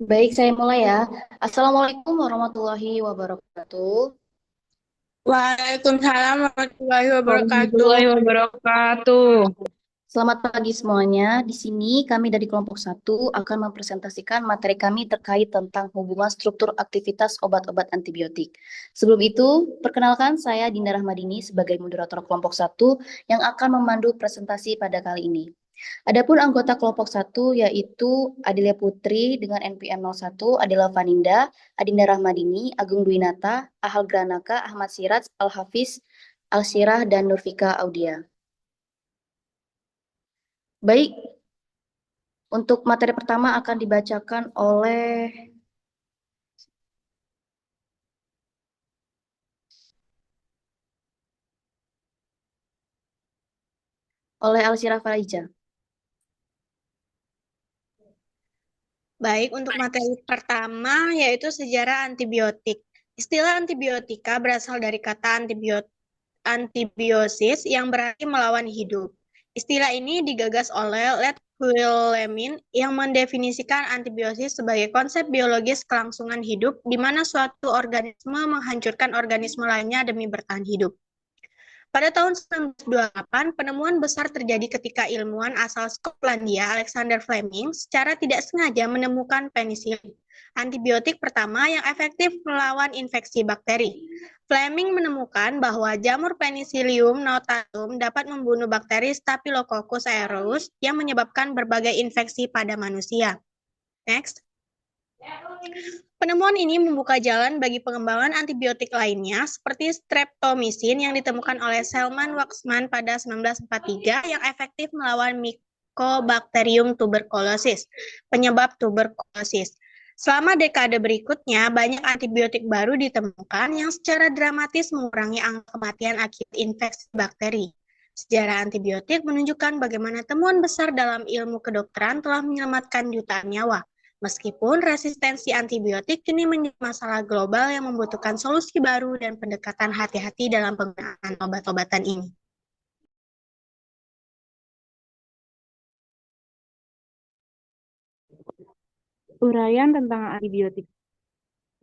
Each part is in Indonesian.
Baik, saya mulai ya. Assalamualaikum warahmatullahi wabarakatuh. Waalaikumsalam warahmatullahi wabarakatuh. Warahmatullahi wabarakatuh. Selamat pagi semuanya. Di sini kami dari kelompok satu akan mempresentasikan materi kami terkait tentang hubungan struktur aktivitas obat-obat antibiotik. Sebelum itu, perkenalkan saya Dinda Rahmadini sebagai moderator kelompok satu yang akan memandu presentasi pada kali ini. Adapun anggota kelompok satu yaitu Adelia Putri dengan NPM 01, Adela Vaninda, Adinda Rahmadini, Agung Dwinata, Ahal Granaka, Ahmad Siraj, Al-Hafiz, Al-Syirah, dan Nurfika Audia. Baik, untuk materi pertama akan dibacakan oleh Al-Syirah Fariza. Baik, untuk materi pertama yaitu sejarah antibiotik. Istilah antibiotika berasal dari kata antibiosis yang berarti melawan hidup. Istilah ini digagas oleh Led Guillemin yang mendefinisikan antibiosis sebagai konsep biologis kelangsungan hidup di mana suatu organisme menghancurkan organisme lainnya demi bertahan hidup. Pada tahun 1928, penemuan besar terjadi ketika ilmuwan asal Skotlandia Alexander Fleming secara tidak sengaja menemukan penisilin, antibiotik pertama yang efektif melawan infeksi bakteri. Fleming menemukan bahwa jamur Penicillium notatum dapat membunuh bakteri Staphylococcus aureus yang menyebabkan berbagai infeksi pada manusia. Next. Penemuan ini membuka jalan bagi pengembangan antibiotik lainnya seperti streptomycin yang ditemukan oleh Selman Waksman pada 1943 yang efektif melawan Mycobacterium tuberculosis, penyebab tuberkulosis. Selama dekade berikutnya, banyak antibiotik baru ditemukan yang secara dramatis mengurangi angka kematian akibat infeksi bakteri. Sejarah antibiotik menunjukkan bagaimana temuan besar dalam ilmu kedokteran telah menyelamatkan jutaan nyawa. Meskipun resistensi antibiotik kini menjadi masalah global yang membutuhkan solusi baru dan pendekatan hati-hati dalam penggunaan obat-obatan ini. Uraian tentang antibiotik.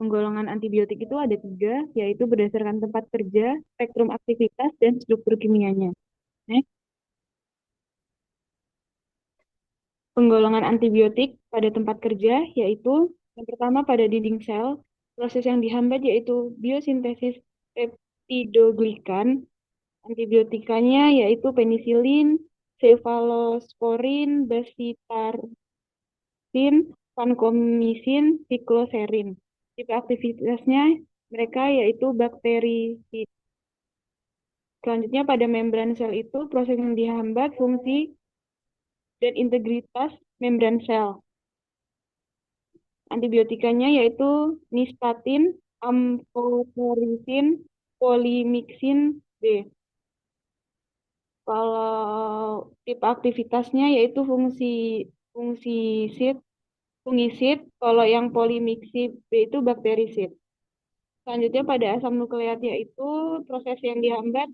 Penggolongan antibiotik itu ada tiga, yaitu berdasarkan tempat kerja, spektrum aktivitas, dan struktur kimianya. Next. Penggolongan antibiotik pada tempat kerja, yaitu yang pertama pada dinding sel, proses yang dihambat yaitu biosintesis peptidoglikan. Antibiotikanya yaitu penisilin, cefalosporin, basitarsin, vancomycin, sikloserin. Tipe aktivitasnya mereka yaitu bakterisid. Selanjutnya pada membran sel itu proses yang dihambat fungsi dan integritas membran sel. Antibiotikanya yaitu nispatin, amphotericin, polymyxin B. Kalau tipe aktivitasnya yaitu fungsisid, fungisid, kalau yang polymyxin B itu bakterisid. Selanjutnya pada asam nukleat yaitu proses yang dihambat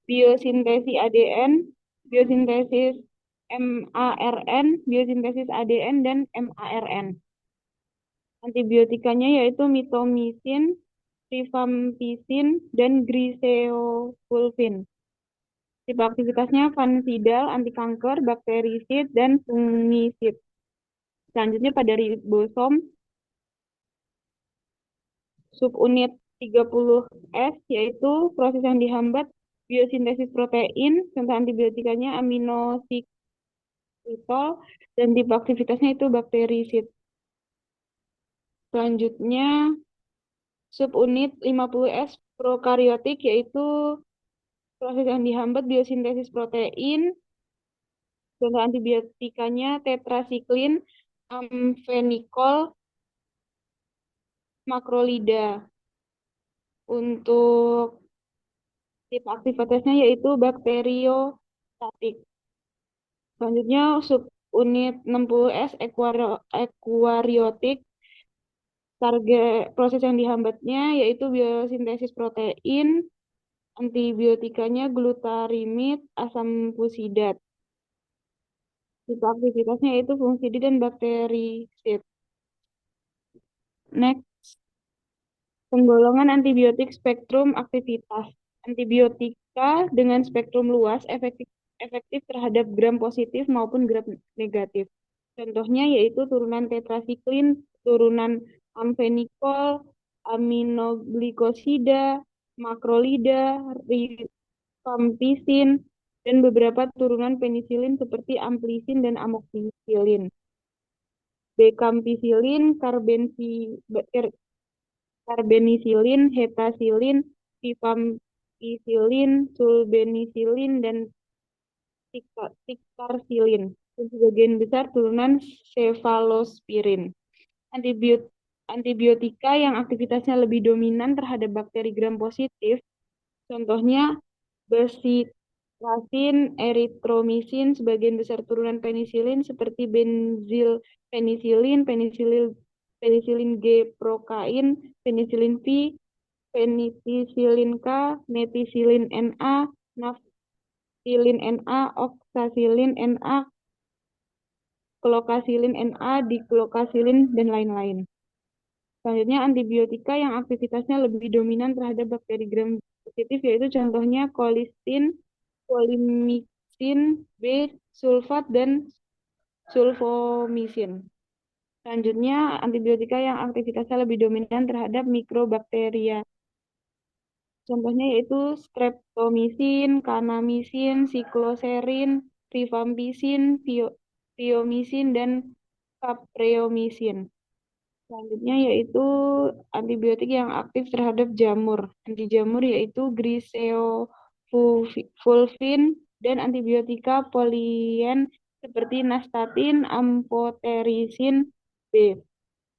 biosintesis ADN, biosintesis MARN, biosintesis ADN, dan MARN. Antibiotikanya yaitu mitomycin, rifampicin, dan griseofulvin. Tipe aktivitasnya fansidal, anti kanker, bakterisid, dan fungisid. Selanjutnya pada ribosom, subunit 30S, yaitu proses yang dihambat biosintesis protein, contoh antibiotikanya aminositol, dan tipe aktivitasnya itu bakterisid. Selanjutnya, subunit 50S prokariotik, yaitu proses yang dihambat biosintesis protein, contoh antibiotikanya tetrasiklin, amfenikol, makrolida. Untuk tipe aktivitasnya yaitu bakteriostatik. Selanjutnya subunit 60S equariotik. Target proses yang dihambatnya yaitu biosintesis protein, antibiotikanya glutarimid, asam fusidat. Tipe aktivitasnya yaitu fungsid dan bakterisid. Next, penggolongan antibiotik spektrum aktivitas. Antibiotika dengan spektrum luas efektif terhadap gram positif maupun gram negatif. Contohnya yaitu turunan tetrasiklin, turunan amfenikol, aminoglikosida, makrolida, rifampicin, dan beberapa turunan penisilin seperti amplicin dan amoxicillin. Bekampicillin, karbenisilin, hetasilin, rifampicillin, sulbenisilin, dan tikarsilin. Dan sebagian besar turunan cefalospirin. Antibiotika yang aktivitasnya lebih dominan terhadap bakteri gram positif, contohnya bersirasin, eritromisin, sebagian besar turunan penisilin seperti benzilpenicillin, penicillin G prokain, penicillin V, penicillin K, methicillin NA, naftilin NA, oxacillin NA, klokasilin NA, diklokasilin, dan lain-lain. Selanjutnya, antibiotika yang aktivitasnya lebih dominan terhadap bakteri gram positif yaitu contohnya colistin, polymyxin B, sulfat, dan sulfomycin. Selanjutnya, antibiotika yang aktivitasnya lebih dominan terhadap mikrobakteria. Contohnya yaitu streptomycin, kanamycin, sikloserin, rifampicin, fiomycin, dan capreomycin. Selanjutnya yaitu antibiotik yang aktif terhadap jamur. Anti jamur yaitu griseofulvin dan antibiotika polien seperti nastatin, amphotericin B.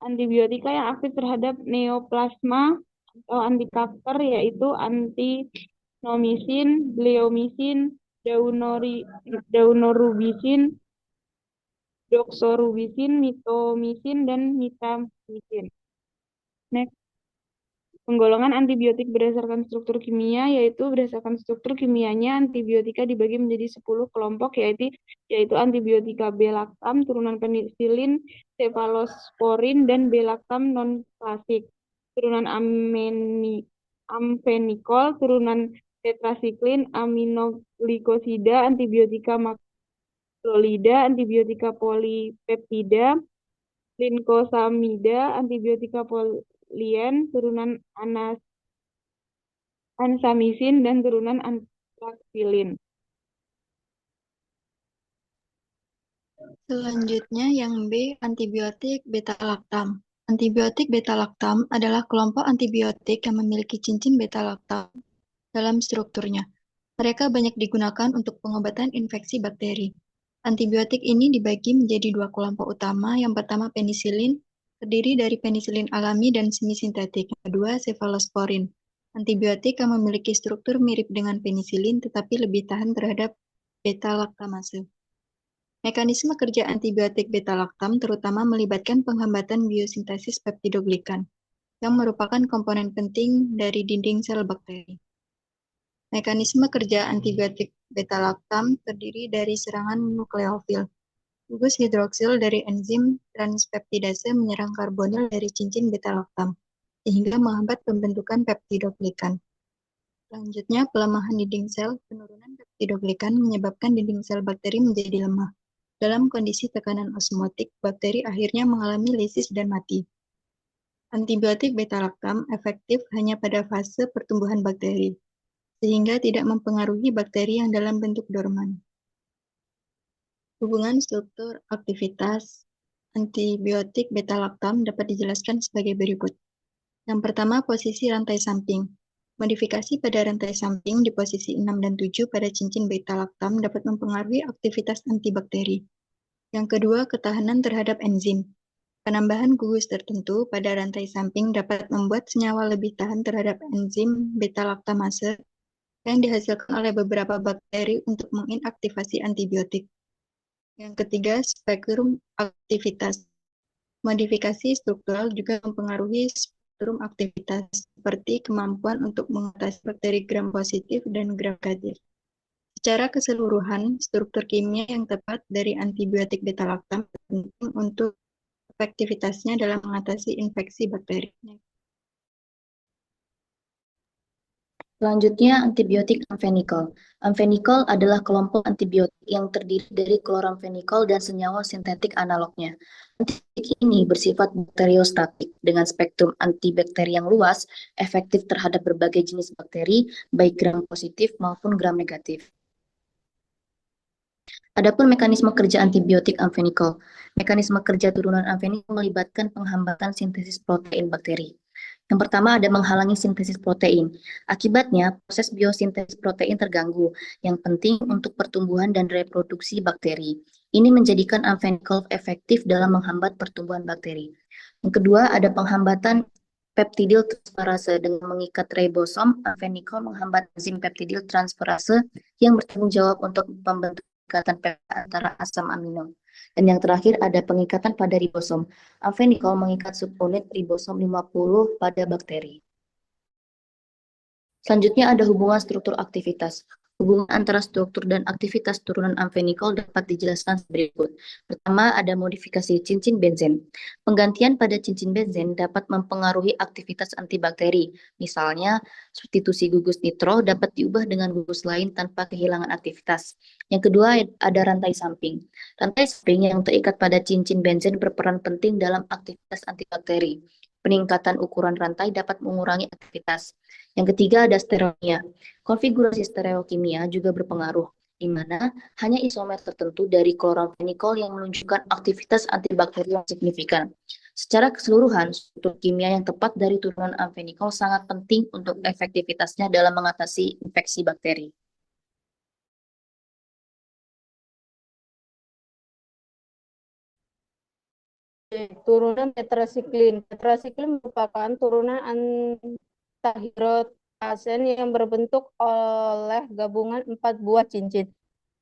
Antibiotika yang aktif terhadap neoplasma atau antikapker yaitu antinomycin, bleomycin, daunorubicin, doxorubicin, mitomycin, dan mitamycin. Next, penggolongan antibiotik berdasarkan struktur kimia yaitu berdasarkan struktur kimianya antibiotika dibagi menjadi 10 kelompok yaitu antibiotika B-lactam, turunan penisilin, cefalosporin, dan B-lactam non-klasik, turunan amfenikol, turunan tetrasiklin, aminoglikosida, antibiotika makrolida, antibiotika polipeptida, linkosamida, antibiotika polien, turunan ansamisin, dan turunan antraxilin. Selanjutnya yang B, antibiotik beta-lactam. Antibiotik beta-lactam adalah kelompok antibiotik yang memiliki cincin beta-lactam dalam strukturnya. Mereka banyak digunakan untuk pengobatan infeksi bakteri. Antibiotik ini dibagi menjadi dua kelompok utama. Yang pertama penisilin, terdiri dari penisilin alami dan semi-sintetik. Yang kedua cefalosporin, antibiotik yang memiliki struktur mirip dengan penisilin tetapi lebih tahan terhadap beta-laktamase. Mekanisme kerja antibiotik beta-lactam terutama melibatkan penghambatan biosintesis peptidoglikan, yang merupakan komponen penting dari dinding sel bakteri. Mekanisme kerja antibiotik beta-lactam terdiri dari serangan nukleofil. Gugus hidroksil dari enzim transpeptidase menyerang karbonil dari cincin beta-lactam, sehingga menghambat pembentukan peptidoglikan. Selanjutnya, pelemahan dinding sel, penurunan peptidoglikan menyebabkan dinding sel bakteri menjadi lemah. Dalam kondisi tekanan osmotik, bakteri akhirnya mengalami lisis dan mati. Antibiotik beta-lactam efektif hanya pada fase pertumbuhan bakteri, sehingga tidak mempengaruhi bakteri yang dalam bentuk dorman. Hubungan struktur aktivitas antibiotik beta-lactam dapat dijelaskan sebagai berikut. Yang pertama, posisi rantai samping. Modifikasi pada rantai samping di posisi 6 dan 7 pada cincin beta-lactam dapat mempengaruhi aktivitas antibakteri. Yang kedua, ketahanan terhadap enzim. Penambahan gugus tertentu pada rantai samping dapat membuat senyawa lebih tahan terhadap enzim beta-lactamase yang dihasilkan oleh beberapa bakteri untuk menginaktivasi antibiotik. Yang ketiga, spektrum aktivitas. Modifikasi struktural juga mempengaruhi spektrum aktivitas, seperti kemampuan untuk mengatasi bakteri gram positif dan gram negatif. Secara keseluruhan, struktur kimia yang tepat dari antibiotik beta-lactam penting untuk efektivitasnya dalam mengatasi infeksi bakteri. Selanjutnya, antibiotik amfenikol. Amfenikol adalah kelompok antibiotik yang terdiri dari kloramfenikol dan senyawa sintetik analognya. Antibiotik ini bersifat bakteriostatik dengan spektrum antibakteri yang luas, efektif terhadap berbagai jenis bakteri, baik gram positif maupun gram negatif. Adapun mekanisme kerja antibiotik amfenikol. Mekanisme kerja turunan amfenikol melibatkan penghambatan sintesis protein bakteri. Yang pertama ada menghalangi sintesis protein. Akibatnya, proses biosintesis protein terganggu, yang penting untuk pertumbuhan dan reproduksi bakteri. Ini menjadikan amfenikol efektif dalam menghambat pertumbuhan bakteri. Yang kedua, ada penghambatan peptidil transferase dengan mengikat ribosom. Amfenikol menghambat enzim peptidil transferase yang bertanggung jawab untuk membentuk ikatan peptida antara asam amino. Dan yang terakhir ada pengikatan pada ribosom. Amfenikol mengikat subunit ribosom 50 pada bakteri. Selanjutnya ada hubungan struktur aktivitas. Hubungan antara struktur dan aktivitas turunan amfenikol dapat dijelaskan berikut. Pertama, ada modifikasi cincin benzen. Penggantian pada cincin benzen dapat mempengaruhi aktivitas antibakteri. Misalnya, substitusi gugus nitro dapat diubah dengan gugus lain tanpa kehilangan aktivitas. Yang kedua, ada rantai samping. Rantai samping yang terikat pada cincin benzen berperan penting dalam aktivitas antibakteri. Peningkatan ukuran rantai dapat mengurangi aktivitas. Yang ketiga ada stereokimia. Konfigurasi stereokimia juga berpengaruh, di mana hanya isomer tertentu dari kloramfenikol yang menunjukkan aktivitas antibakteri yang signifikan. Secara keseluruhan, struktur kimia yang tepat dari turunan amfenikol sangat penting untuk efektivitasnya dalam mengatasi infeksi bakteri. Turunan tetrasiklin. Tetrasiklin merupakan turunan antahidrotasen yang berbentuk oleh gabungan 4 buah cincin.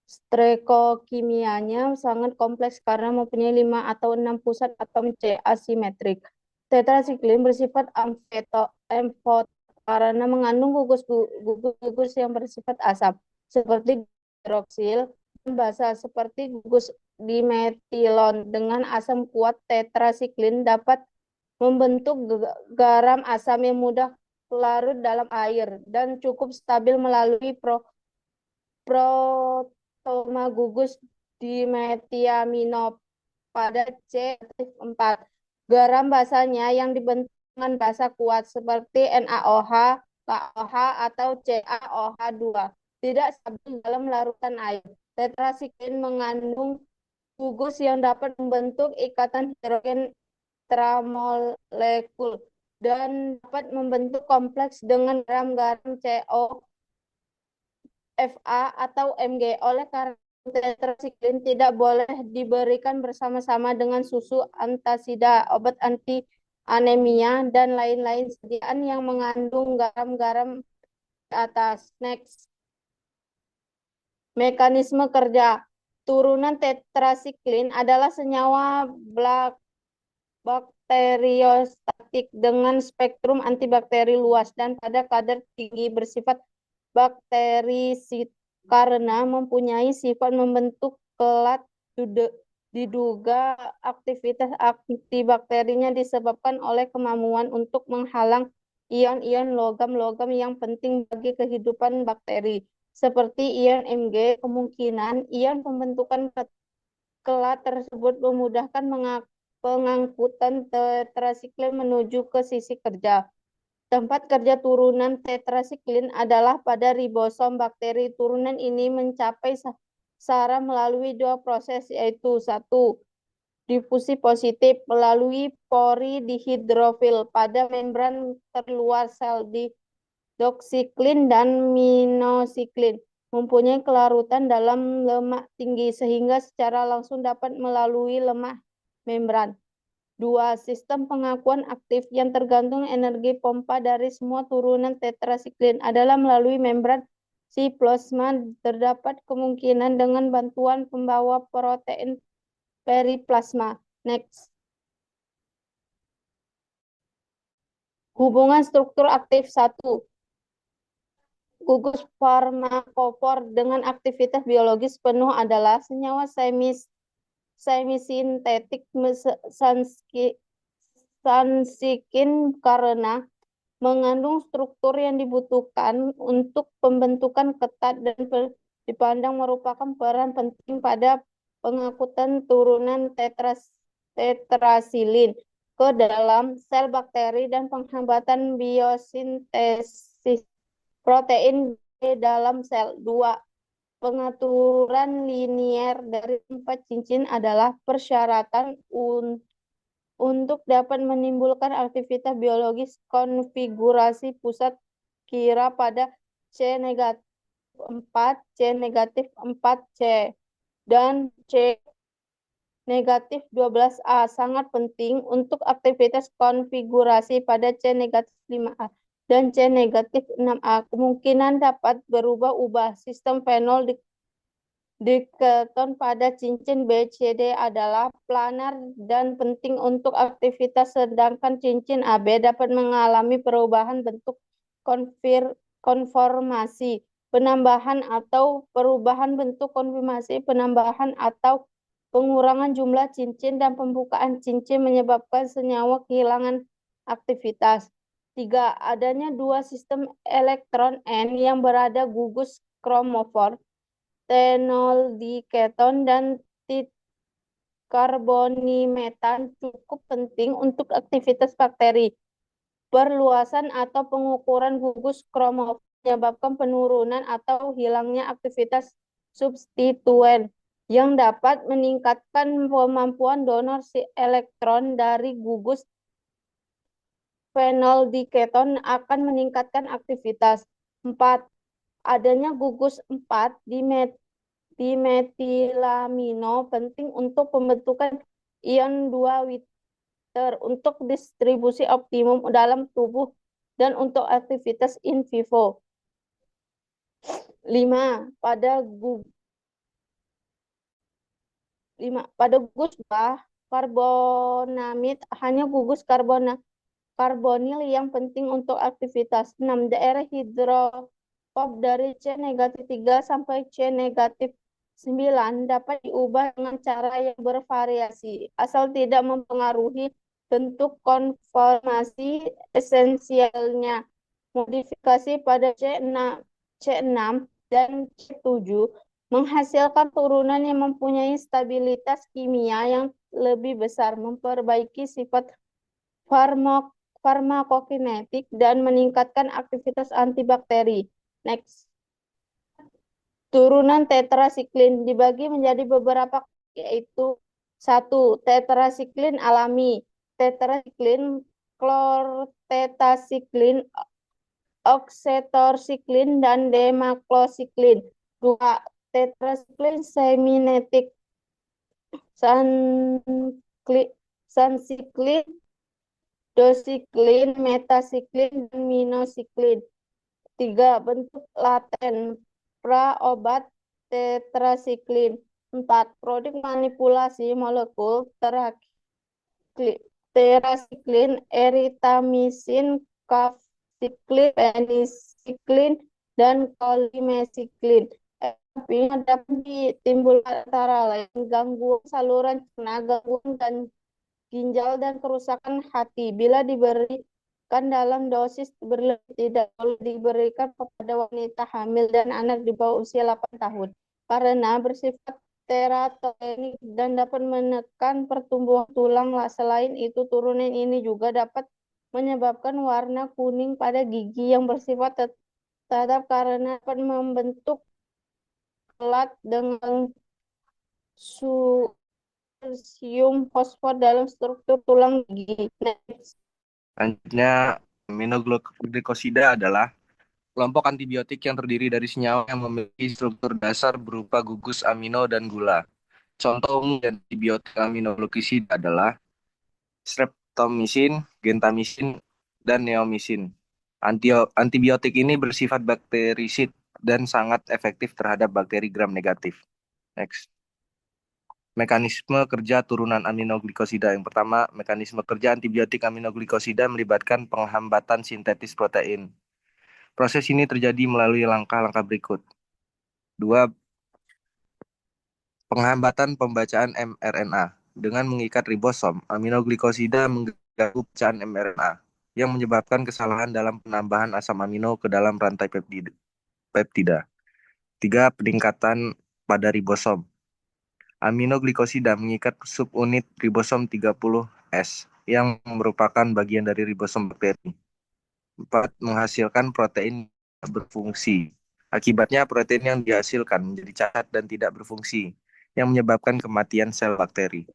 Stekokimianya sangat kompleks karena mempunyai 5 atau 6 pusat atom C asimetrik. Tetrasiklin bersifat amfot karena mengandung gugus yang bersifat asam, seperti hidroksil, dan basa seperti gugus dimetilon. Dengan asam kuat, tetrasiklin dapat membentuk garam asam yang mudah larut dalam air dan cukup stabil melalui protoma gugus dimetiamino pada C4. Garam basanya yang dibentuk dengan basa kuat seperti NaOH, KOH, atau CaOH2 tidak stabil dalam larutan air. Tetrasiklin mengandung gugus yang dapat membentuk ikatan hidrogen intramolekul dan dapat membentuk kompleks dengan garam-garam CO, Fa atau Mg. Oleh karena tetrasiklin tidak boleh diberikan bersama-sama dengan susu, antasida, obat anti anemia, dan lain-lain sediaan yang mengandung garam-garam di atas. Next. Mekanisme kerja. Turunan tetrasiklin adalah senyawa bakteriostatik dengan spektrum antibakteri luas dan pada kadar tinggi bersifat bakterisid karena mempunyai sifat membentuk kelat. Diduga aktivitas antibakterinya disebabkan oleh kemampuan untuk menghalang ion-ion logam-logam yang penting bagi kehidupan bakteri, seperti ion Mg. Kemungkinan ion pembentukan kelat tersebut memudahkan pengangkutan tetrasiklin menuju ke sisi kerja. Tempat kerja turunan tetrasiklin adalah pada ribosom bakteri. Turunan ini mencapai saraf melalui 2 proses, yaitu 1. Difusi positif melalui pori dihidrofil pada membran terluar sel di doksiklin dan minosiklin mempunyai kelarutan dalam lemak tinggi sehingga secara langsung dapat melalui lemak membran. 2. Sistem pengakuan aktif yang tergantung energi pompa dari semua turunan tetrasiklin adalah melalui membran sitoplasma. Terdapat kemungkinan dengan bantuan pembawa protein periplasma. Next. Hubungan struktur aktif 1. Gugus farmakofor dengan aktivitas biologis penuh adalah senyawa semisintetik sansikin karena mengandung struktur yang dibutuhkan untuk pembentukan ketat dan dipandang merupakan peran penting pada pengangkutan turunan tetrasilin ke dalam sel bakteri dan penghambatan biosintesis protein di dalam sel. 2. Pengaturan linier dari 4 cincin adalah persyaratan untuk dapat menimbulkan aktivitas biologis konfigurasi pusat kira pada C negatif 4, C negatif 4C, dan C negatif 12A sangat penting untuk aktivitas konfigurasi pada C negatif 5A dan C negatif 6A. Kemungkinan dapat berubah-ubah. Sistem fenol diketon pada cincin BCD adalah planar dan penting untuk aktivitas, sedangkan cincin AB dapat mengalami perubahan bentuk konformasi, penambahan atau perubahan bentuk konfirmasi, penambahan atau pengurangan jumlah cincin dan pembukaan cincin menyebabkan senyawa kehilangan aktivitas. 3. Adanya dua sistem elektron N yang berada gugus kromofor, tenol di keton dan karbonimetan cukup penting untuk aktivitas bakteri. Perluasan atau pengukuran gugus kromofor menyebabkan penurunan atau hilangnya aktivitas substituen yang dapat meningkatkan kemampuan donor si elektron dari gugus fenol di keton akan meningkatkan aktivitas. 4. Adanya gugus 4 dimetilamino penting untuk pembentukan ion 2 Witer untuk distribusi optimum dalam tubuh dan untuk aktivitas in vivo. 5. Pada gugus karbonamid hanya gugus karbonil yang penting untuk aktivitas. 6. Daerah hidrofob dari C negatif 3 sampai C negatif 9 dapat diubah dengan cara yang bervariasi, asal tidak mempengaruhi bentuk konformasi esensialnya. Modifikasi pada C6 dan C7 menghasilkan turunan yang mempunyai stabilitas kimia yang lebih besar, memperbaiki sifat farmakokinetik dan meningkatkan aktivitas antibakteri. Next. Turunan tetrasiklin dibagi menjadi beberapa, yaitu 1. Tetrasiklin alami, tetrasiklin, klortetasiklin, oksetorsiklin, dan demaklosiklin. 2. Tetrasiklin seminetik, sansiklin, dosiklin, metasiklin, dan minosiklin. 3. Bentuk laten pra-obat tetrasiklin. 4. Produk manipulasi molekul terasiklin, eritamisin, kafsiklin, penisiklin, dan kolimesiklin. Efeknya dapat ditimbulkan antara lain gangguan saluran cerna, gangguan ginjal, dan kerusakan hati. Bila diberikan dalam dosis berlebih, tidak boleh diberikan kepada wanita hamil dan anak di bawah usia 8 tahun karena bersifat teratogenik dan dapat menekan pertumbuhan tulang. Selain itu, turunan ini juga dapat menyebabkan warna kuning pada gigi yang bersifat tetap karena dapat membentuk kelat dengan kalsium fosfor dalam struktur tulang gigi. Next. Selanjutnya, aminoglikosida adalah kelompok antibiotik yang terdiri dari senyawa yang memiliki struktur dasar berupa gugus amino dan gula. Contoh umum antibiotik aminoglikosida adalah streptomisin, gentamisin, dan neomisin. Antibiotik ini bersifat bakterisid dan sangat efektif terhadap bakteri gram negatif. Next. Mekanisme kerja turunan aminoglikosida. Yang pertama, mekanisme kerja antibiotik aminoglikosida melibatkan penghambatan sintetis protein. Proses ini terjadi melalui langkah-langkah berikut. 2. Penghambatan pembacaan mRNA. Dengan mengikat ribosom, aminoglikosida mengganggu bacaan mRNA yang menyebabkan kesalahan dalam penambahan asam amino ke dalam rantai peptida. 3. Peningkatan pada ribosom. Aminoglikosida mengikat subunit ribosom 30S yang merupakan bagian dari ribosom bakteri. 4. Menghasilkan protein yang berfungsi. Akibatnya protein yang dihasilkan menjadi cacat dan tidak berfungsi, yang menyebabkan kematian sel bakteri.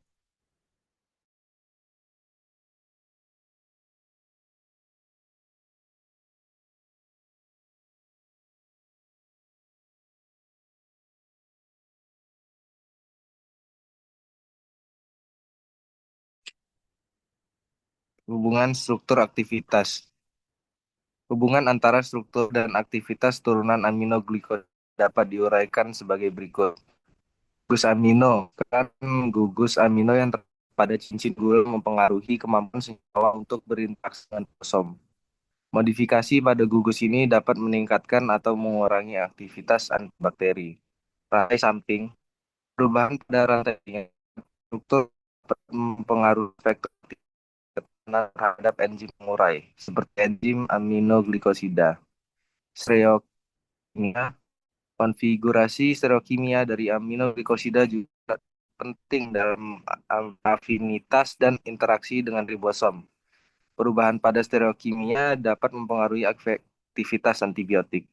Hubungan struktur aktivitas. Hubungan antara struktur dan aktivitas turunan aminoglikosida dapat diuraikan sebagai berikut. Gugus amino. Kan gugus amino yang terdapat pada cincin gula mempengaruhi kemampuan senyawa untuk berinteraksi dengan kromosom. Modifikasi pada gugus ini dapat meningkatkan atau mengurangi aktivitas antibakteri. Rantai samping. Perubahan pada rantai struktur dapat mempengaruhi faktor terhadap enzim pengurai, seperti enzim aminoglikosida. Stereokimia. Konfigurasi stereokimia dari aminoglikosida juga penting dalam afinitas dan interaksi dengan ribosom. Perubahan pada stereokimia dapat mempengaruhi efektivitas antibiotik.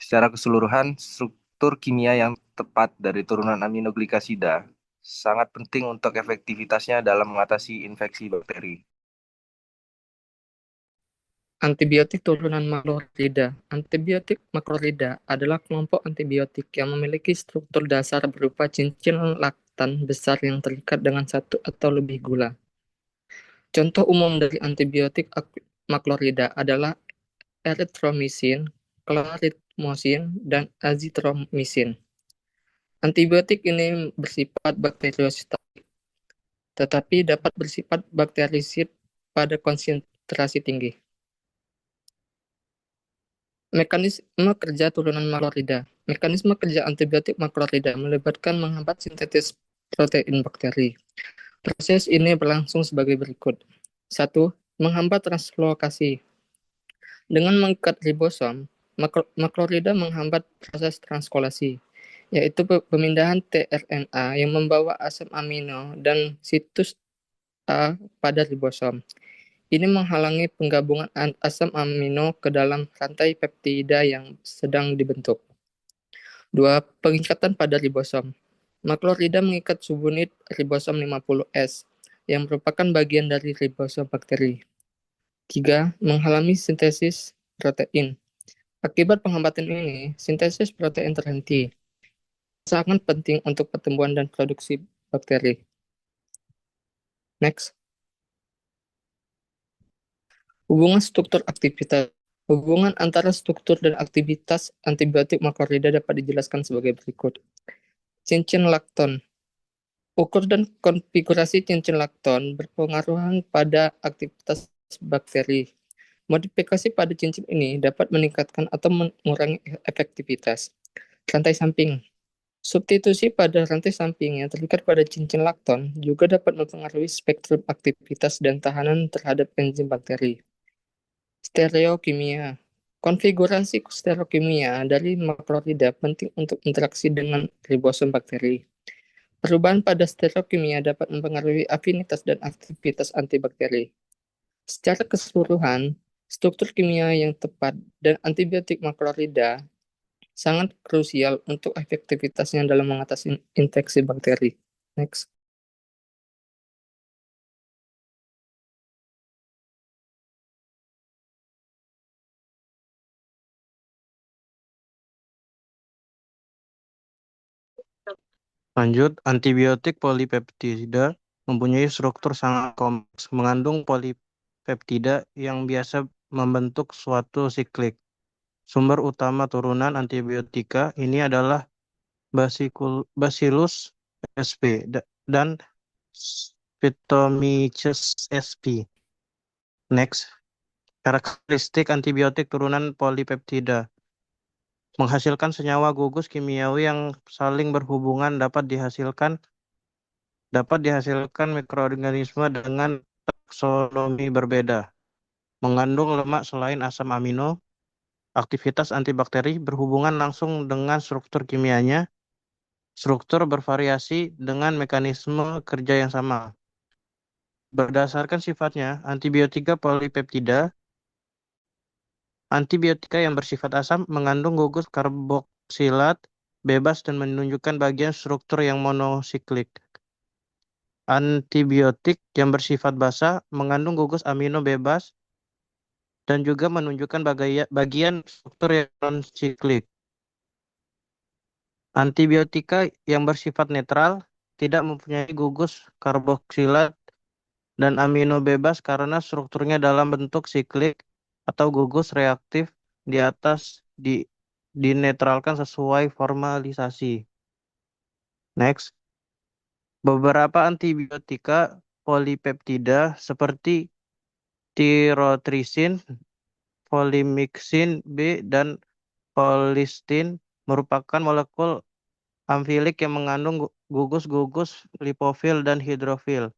Secara keseluruhan, struktur kimia yang tepat dari turunan aminoglikosida sangat penting untuk efektivitasnya dalam mengatasi infeksi bakteri. Antibiotik turunan makrolida. Antibiotik makrolida adalah kelompok antibiotik yang memiliki struktur dasar berupa cincin laktan besar yang terikat dengan satu atau lebih gula. Contoh umum dari antibiotik makrolida adalah erythromycin, clarithromycin, dan azithromycin. Antibiotik ini bersifat bakteriostatik, tetapi dapat bersifat bakterisid pada konsentrasi tinggi. Mekanisme kerja turunan makrolida. Mekanisme kerja antibiotik makrolida melibatkan menghambat sintetis protein bakteri. Proses ini berlangsung sebagai berikut. 1. Menghambat translokasi. Dengan mengikat ribosom, makrolida menghambat proses transkolasi, yaitu pemindahan tRNA yang membawa asam amino dan situs A pada ribosom. Ini menghalangi penggabungan asam amino ke dalam rantai peptida yang sedang dibentuk. 2. Pengikatan pada ribosom. Makrolida mengikat subunit ribosom 50S yang merupakan bagian dari ribosom bakteri. 3. Menghalangi sintesis protein. Akibat penghambatan ini, sintesis protein terhenti. Sangat penting untuk pertumbuhan dan produksi bakteri. Next. Hubungan struktur aktivitas. Hubungan antara struktur dan aktivitas antibiotik makrolida dapat dijelaskan sebagai berikut. Cincin lakton. Ukur dan konfigurasi cincin lakton berpengaruh pada aktivitas bakteri. Modifikasi pada cincin ini dapat meningkatkan atau mengurangi efektivitas. Rantai samping. Substitusi pada rantai samping yang terikat pada cincin lakton juga dapat mempengaruhi spektrum aktivitas dan tahanan terhadap enzim bakteri. Stereokimia. Konfigurasi stereokimia dari makrolida penting untuk interaksi dengan ribosom bakteri. Perubahan pada stereokimia dapat mempengaruhi afinitas dan aktivitas antibakteri. Secara keseluruhan, struktur kimia yang tepat dan antibiotik makrolida sangat krusial untuk efektivitasnya dalam mengatasi infeksi bakteri. Next. Lanjut, antibiotik polipeptida mempunyai struktur sangat kompleks, mengandung polipeptida yang biasa membentuk suatu siklik. Sumber utama turunan antibiotika ini adalah Bacillus sp dan Phytomyces sp. Next, karakteristik antibiotik turunan polipeptida. menghasilkan senyawa gugus kimiawi yang saling berhubungan dapat dihasilkan mikroorganisme dengan taksonomi berbeda. Mengandung lemak selain asam amino, aktivitas antibakteri berhubungan langsung dengan struktur kimianya, struktur bervariasi dengan mekanisme kerja yang sama. Berdasarkan sifatnya, antibiotika yang bersifat asam mengandung gugus karboksilat bebas dan menunjukkan bagian struktur yang monosiklik. Antibiotik yang bersifat basa mengandung gugus amino bebas dan juga menunjukkan bagian struktur yang non-siklik. Antibiotika yang bersifat netral tidak mempunyai gugus karboksilat dan amino bebas karena strukturnya dalam bentuk siklik atau gugus reaktif di atas dinetralkan sesuai formalisasi. Next, beberapa antibiotika polipeptida seperti tirotrisin, polymyxin B, dan colistin merupakan molekul amfilik yang mengandung gugus-gugus lipofil dan hidrofil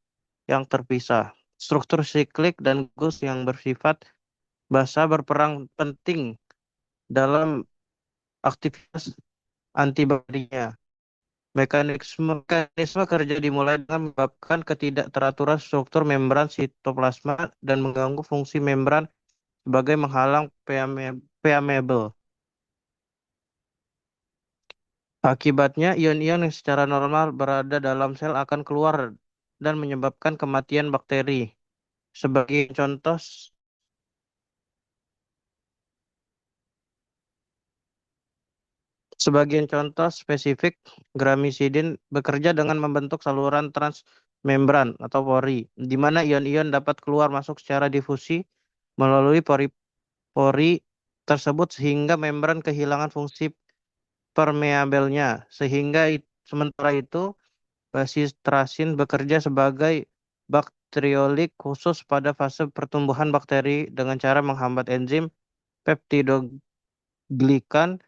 yang terpisah. Struktur siklik dan gugus yang bersifat basa berperan penting dalam aktivitas antibodinya. Mekanisme kerja dimulai dengan menyebabkan ketidakteraturan struktur membran sitoplasma dan mengganggu fungsi membran sebagai menghalang permeable. Akibatnya, ion-ion yang secara normal berada dalam sel akan keluar dan menyebabkan kematian bakteri. Sebagian contoh spesifik, gramisidin bekerja dengan membentuk saluran transmembran atau pori, di mana ion-ion dapat keluar masuk secara difusi melalui pori-pori tersebut sehingga membran kehilangan fungsi permeabelnya. Sementara itu, basistrasin bekerja sebagai bakteriolik khusus pada fase pertumbuhan bakteri dengan cara menghambat enzim peptidoglikan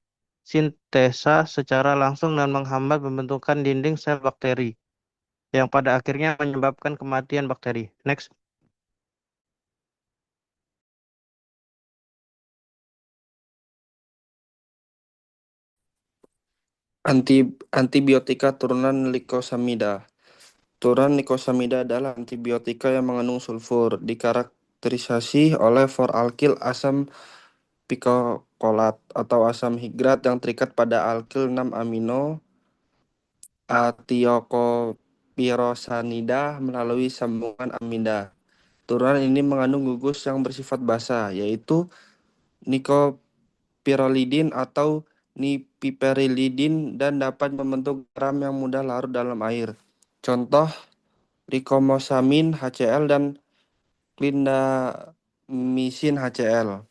sintesa secara langsung dan menghambat pembentukan dinding sel bakteri, yang pada akhirnya menyebabkan kematian bakteri. Next. Antibiotika turunan likosamida. Turunan likosamida adalah antibiotika yang mengandung sulfur, dikarakterisasi oleh 4-alkil asam picocolat atau asam higrat yang terikat pada alkil 6 amino atiokopirosanida melalui sambungan amida. Turunan ini mengandung gugus yang bersifat basa, yaitu nikopirolidin atau nipiperilidin dan dapat membentuk garam yang mudah larut dalam air. Contoh, rikomosamin HCl dan clindamycin HCl.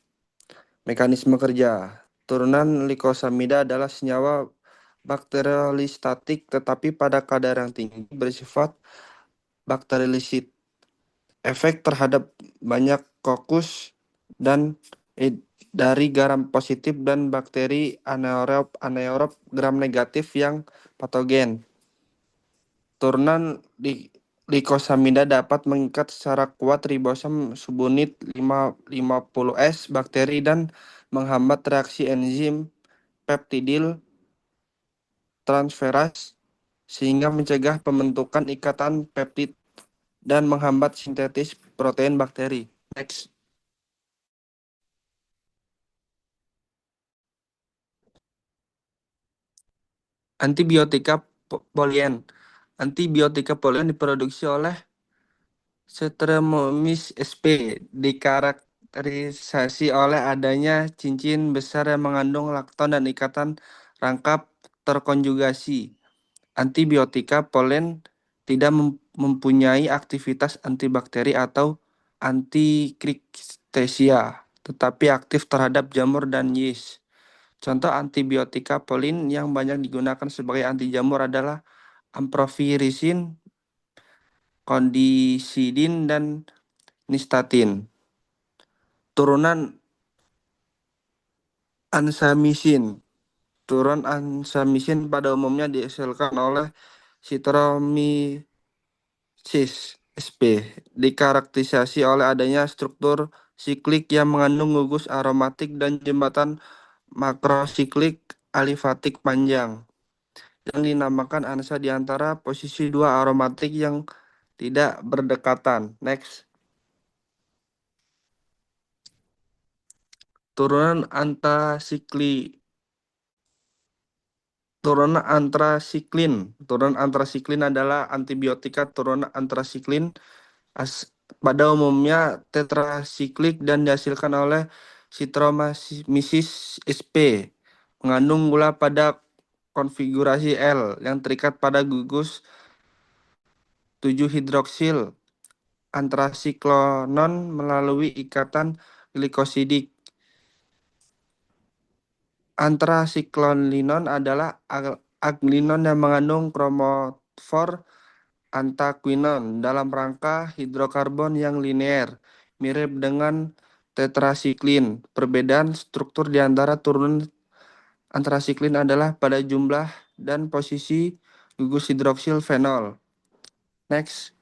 Mekanisme kerja. Turunan likosamida adalah senyawa bakteriolistatik tetapi pada kadar yang tinggi bersifat bakteriolisit. Efek terhadap banyak kokus dan dari garam positif dan bakteri anaerob gram negatif yang patogen. Turunan likosamida dapat mengikat secara kuat ribosom subunit 50S bakteri dan menghambat reaksi enzim peptidil transferase sehingga mencegah pembentukan ikatan peptid dan menghambat sintetis protein bakteri. Next. Antibiotika polien. Antibiotika polien diproduksi oleh Streptococcus sp. Dikarakterisasi oleh adanya cincin besar yang mengandung lakton dan ikatan rangkap terkonjugasi. Antibiotika polen tidak mempunyai aktivitas antibakteri atau antikriktesia, tetapi aktif terhadap jamur dan yeast. Contoh antibiotika polin yang banyak digunakan sebagai anti jamur adalah amphotericin, kondisidin, dan nystatin. Turunan ansamicin. Turunan ansamicin pada umumnya dihasilkan oleh Streptomyces sp. Dikarakterisasi oleh adanya struktur siklik yang mengandung gugus aromatik dan jembatan makrosiklik alifatik panjang yang dinamakan ANSA di antara posisi dua aromatik yang tidak berdekatan. Next. Turunan antrasiklin. Turunan antrasiklin adalah antibiotika turunan antrasiklin pada umumnya tetrasiklik dan dihasilkan oleh Streptomyces sp. Mengandung gula pada konfigurasi L yang terikat pada gugus 7-hidroksil antrasiklonon melalui ikatan glikosidik. Antrasiklolinon adalah agglinon yang mengandung kromofor antaquinon dalam rangka hidrokarbon yang linear, mirip dengan tetrasiklin. Perbedaan struktur di antara turunan antrasiklin adalah pada jumlah dan posisi gugus hidroksil fenol. Next.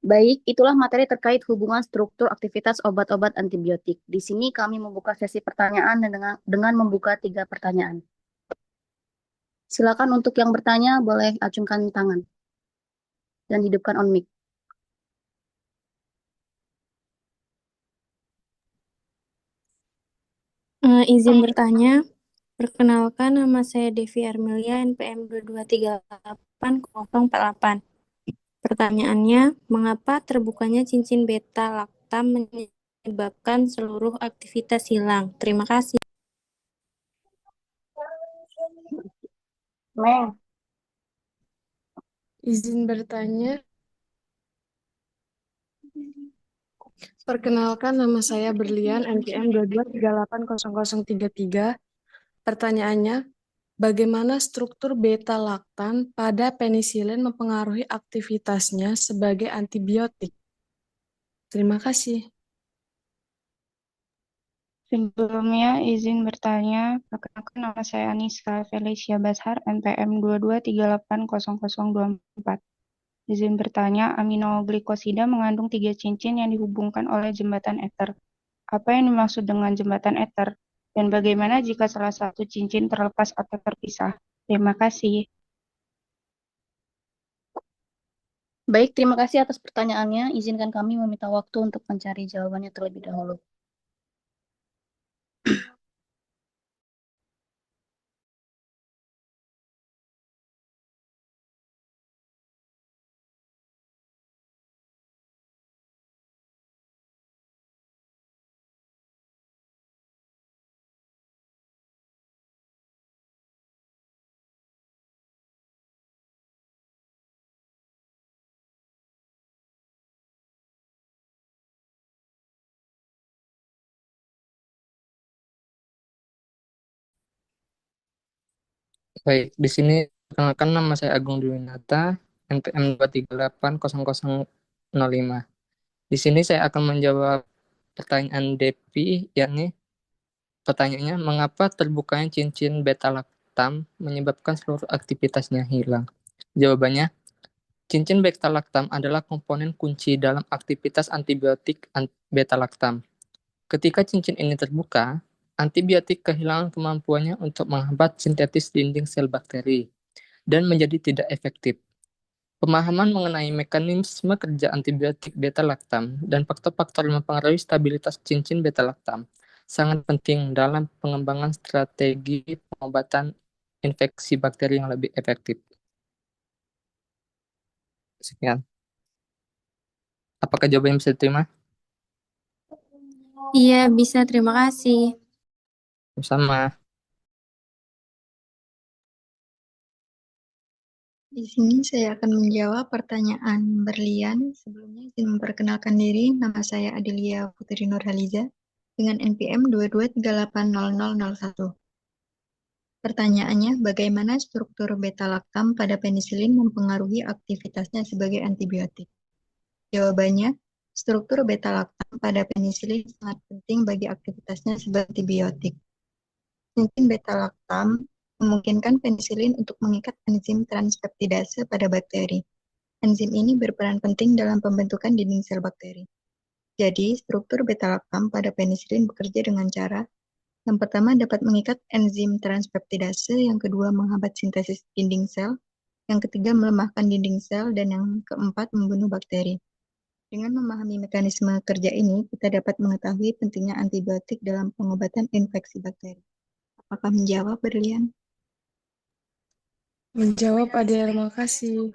Baik, itulah materi terkait hubungan struktur aktivitas obat-obat antibiotik. Di sini kami membuka sesi pertanyaan dengan membuka 3 pertanyaan. Silakan untuk yang bertanya boleh acungkan tangan dan hidupkan on mic. Izin bertanya, perkenalkan nama saya Devi Armelia, NPM 22380048. Pertanyaannya, mengapa terbukanya cincin beta laktam menyebabkan seluruh aktivitas hilang? Terima kasih. Meng. Izin bertanya. Perkenalkan, nama saya Berlian, NPM 22380033. Pertanyaannya, bagaimana struktur beta laktam pada penisilin mempengaruhi aktivitasnya sebagai antibiotik? Terima kasih. Sebelumnya, izin bertanya, perkenalkan nama saya Aniska Felicia Bashar, NPM 22380024. Izin bertanya, aminoglikosida mengandung 3 cincin yang dihubungkan oleh jembatan ether. Apa yang dimaksud dengan jembatan ether? Dan bagaimana jika salah satu cincin terlepas atau terpisah? Terima kasih. Baik, terima kasih atas pertanyaannya. Izinkan kami meminta waktu untuk mencari jawabannya terlebih dahulu. Baik, di sini perkenalkan nama saya Agung Dwinata, NPM 2380005. Di sini saya akan menjawab pertanyaan Devi, yakni pertanyaannya, mengapa terbukanya cincin beta laktam menyebabkan seluruh aktivitasnya hilang? Jawabannya, cincin beta laktam adalah komponen kunci dalam aktivitas antibiotik beta laktam. Ketika cincin ini terbuka, antibiotik kehilangan kemampuannya untuk menghambat sintetis dinding sel bakteri dan menjadi tidak efektif. Pemahaman mengenai mekanisme kerja antibiotik beta laktam dan faktor-faktor yang mempengaruhi stabilitas cincin beta laktam sangat penting dalam pengembangan strategi pengobatan infeksi bakteri yang lebih efektif. Sekian. Apakah jawabannya bisa diterima? Iya, bisa. Terima kasih. Sama. Di sini saya akan menjawab pertanyaan Berlian. Sebelumnya izin memperkenalkan diri, nama saya Adelia Putri Nurhaliza dengan NPM 22380001. Pertanyaannya, bagaimana struktur beta-laktam pada penisilin mempengaruhi aktivitasnya sebagai antibiotik? Jawabannya, Struktur beta-laktam pada penisilin sangat penting bagi aktivitasnya sebagai antibiotik. Cincin beta-laktam memungkinkan penisilin untuk mengikat enzim transpeptidase pada bakteri. Enzim ini berperan penting dalam pembentukan dinding sel bakteri. Jadi, struktur beta-laktam pada penisilin bekerja dengan cara yang pertama dapat mengikat enzim transpeptidase, yang kedua menghambat sintesis dinding sel, yang ketiga melemahkan dinding sel, dan yang keempat membunuh bakteri. Dengan memahami mekanisme kerja ini, kita dapat mengetahui pentingnya antibiotik dalam pengobatan infeksi bakteri. Apakah menjawab, Berlian? Menjawab, Adel. Makasih.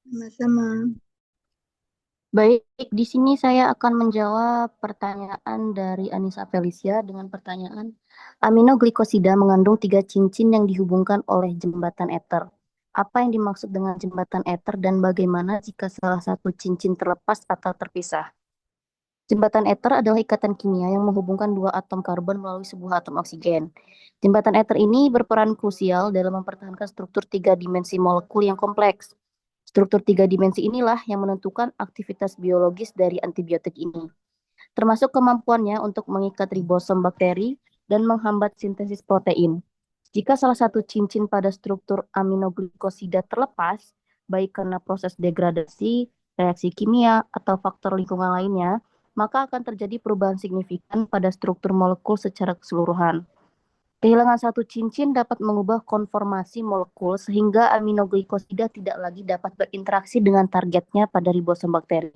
Sama-sama. Baik, di sini saya akan menjawab pertanyaan dari Anissa Felicia dengan pertanyaan, aminoglikosida mengandung 3 cincin yang dihubungkan oleh jembatan ether. Apa yang dimaksud dengan jembatan ether dan bagaimana jika salah satu cincin terlepas atau terpisah? Jembatan ether adalah ikatan kimia yang menghubungkan 2 atom karbon melalui sebuah atom oksigen. Jembatan ether ini berperan krusial dalam mempertahankan struktur 3 dimensi molekul yang kompleks. Struktur 3 dimensi inilah yang menentukan aktivitas biologis dari antibiotik ini, termasuk kemampuannya untuk mengikat ribosom bakteri dan menghambat sintesis protein. Jika salah satu cincin pada struktur aminoglikosida terlepas, baik karena proses degradasi, reaksi kimia, atau faktor lingkungan lainnya, maka akan terjadi perubahan signifikan pada struktur molekul secara keseluruhan. Kehilangan satu cincin dapat mengubah konformasi molekul sehingga aminoglikosida tidak lagi dapat berinteraksi dengan targetnya pada ribosom bakteri.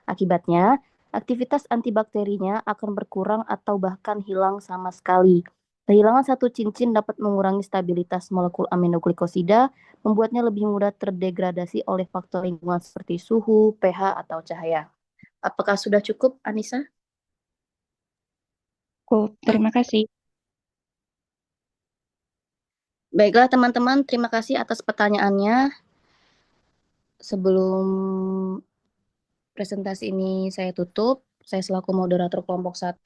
Akibatnya, aktivitas antibakterinya akan berkurang atau bahkan hilang sama sekali. Kehilangan satu cincin dapat mengurangi stabilitas molekul aminoglikosida, membuatnya lebih mudah terdegradasi oleh faktor lingkungan seperti suhu, pH, atau cahaya. Apakah sudah cukup, Anissa? Terima kasih. Baiklah teman-teman, terima kasih atas pertanyaannya. Sebelum presentasi ini saya tutup, saya selaku moderator kelompok 1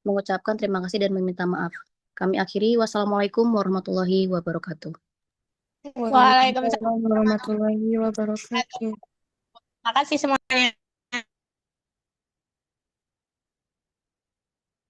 mengucapkan terima kasih dan meminta maaf. Kami akhiri, wassalamualaikum warahmatullahi wabarakatuh. Waalaikumsalam warahmatullahi wabarakatuh. Terima kasih semuanya.